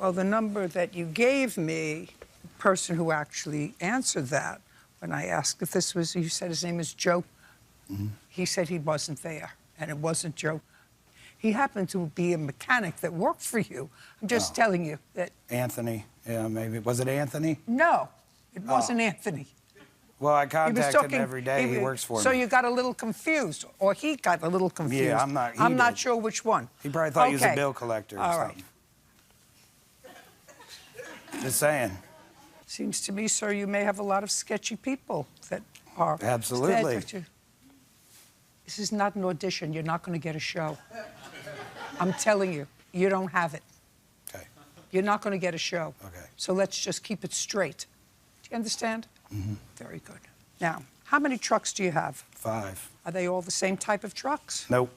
Well, the number that you gave me, the person who actually answered that, when I asked if this was, you said his name is Joe. Mm-hmm. He said he wasn't there, and it wasn't Joe. He happened to be a mechanic that worked for you. I'm just telling you that... Anthony, yeah, maybe. Was it Anthony? No, it wasn't Anthony. Well, I contact him every day. He works for me. So you got a little confused, or he got a little confused. Yeah, I'm not sure which one. He probably thought he was a bill collector or something. Right. Just saying. Seems to me, sir, you may have a lot of sketchy people that are... Absolutely. This is not an audition. You're not going to get a show. I'm telling you, you don't have it. Okay. You're not going to get a show. Okay. So let's just keep it straight. Do you understand? Mm-hmm. Very good. Now, how many trucks do you have? 5. Are they all the same type of trucks? Nope.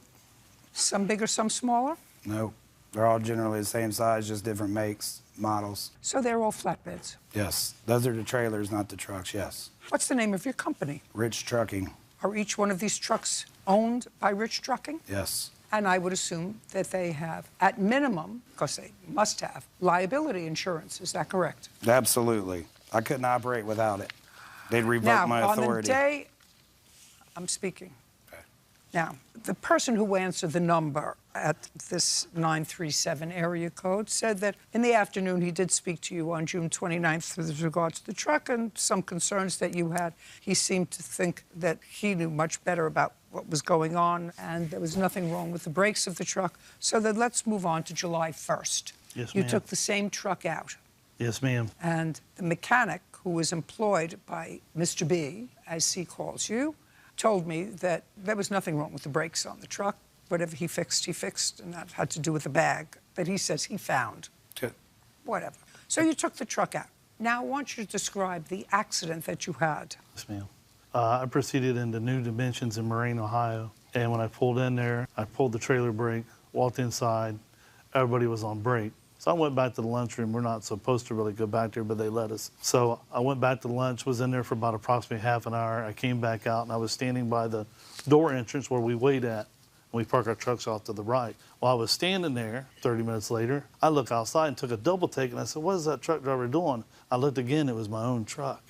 Some bigger, some smaller? Nope. They're all generally the same size, just different makes, models. So they're all flatbeds? Yes. Those are the trailers, not the trucks, yes. What's the name of your company? Rich Trucking. Are each one of these trucks owned by Rich Trucking? Yes. And I would assume that they have, at minimum, because they must have, liability insurance. Is that correct? Absolutely. I couldn't operate without it. They'd revoke my authority. Now, on the day... I'm speaking. Okay. Now, the person who answered the number at this 937 area code said that in the afternoon he did speak to you on June 29th with regard to the truck and some concerns that you had. He seemed to think that he knew much better about what was going on and there was nothing wrong with the brakes of the truck. So then let's move on to July 1st. Yes, You ma'am. took the same truck out. Yes, ma'am. And the mechanic who was employed by Mr. B, as he calls you, told me that there was nothing wrong with the brakes on the truck. Whatever he fixed, and that had to do with the bag that he says he found. Okay. Whatever. So you took the truck out. Now I want you to describe the accident that you had. Yes, ma'am. I proceeded into New Dimensions in Moraine, Ohio. And when I pulled in there, I pulled the trailer brake, walked inside. Everybody was on break. So I went back to the lunchroom. We're not supposed to really go back there, but they let us. So I went back to lunch, was in there for about approximately half an hour. I came back out, and I was standing by the door entrance where we wait at. We park our trucks off to the right. While I was standing there, 30 minutes later, I looked outside and took a double take, and I said, what is that truck driver doing? I looked again, it was my own truck.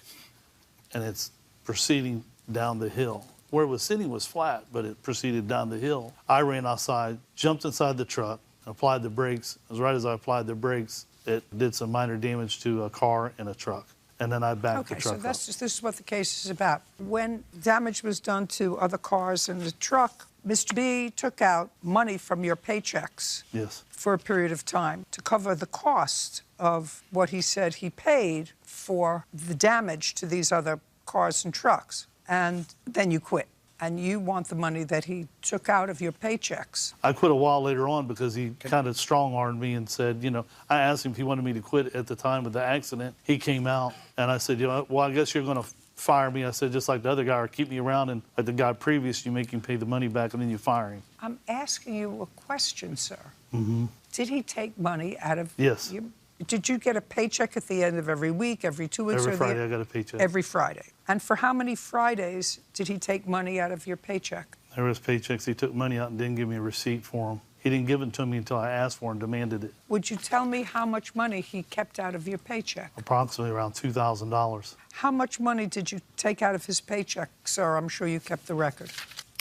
And it's proceeding down the hill. Where it was sitting was flat, but it proceeded down the hill. I ran outside, jumped inside the truck, and applied the brakes. As right as I applied the brakes, it did some minor damage to a car and a truck. And then I backed the truck up. Okay, so this is what the case is about. When damage was done to other cars and the truck, Mr. B took out money from your paychecks. Yes. For a period of time to cover the cost of what he said he paid for the damage to these other cars and trucks. And then you quit. And you want the money that he took out of your paychecks. I quit a while later on because he kind of strong-armed me and said, you know, I asked him if he wanted me to quit at the time of the accident. He came out, and I said, you know, well, I guess you're going to fire me. I said, just like the other guy, or keep me around, and like the guy previous, you make him pay the money back, and then you fire him. I'm asking you a question, sir. Mm-hmm. Did he take money out of... Yes. Did you get a paycheck at the end of every week, every 2 weeks? Every Friday I got a paycheck. Every Friday. And for how many Fridays did he take money out of your paycheck? There was paychecks. He took money out and didn't give me a receipt for them. He didn't give it to me until I asked for and demanded it. Would you tell me how much money he kept out of your paycheck? Approximately around $2,000. How much money did you take out of his paycheck, sir? I'm sure you kept the record.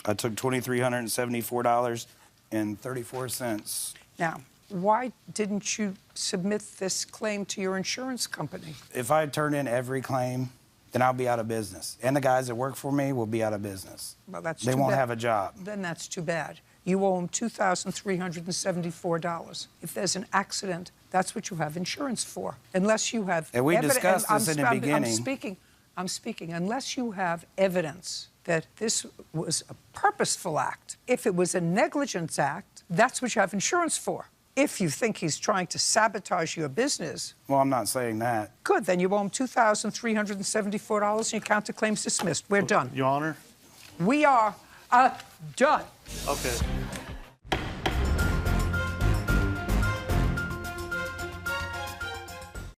I took $2,374.34. Now, why didn't you submit this claim to your insurance company? If I turn in every claim, then I'll be out of business. And the guys that work for me will be out of business. Well, that's They too won't bad. have a job. Then that's too bad. You owe him $2,374. If there's an accident, that's what you have insurance for. Unless you have... And we discussed this in the beginning. I'm speaking. Unless you have evidence that this was a purposeful act. If it was a negligence act, that's what you have insurance for. If you think he's trying to sabotage your business... Well, I'm not saying that. Good, then you owe him $2,374 and your counterclaim's dismissed. We're done. Your Honor? We are done. Okay.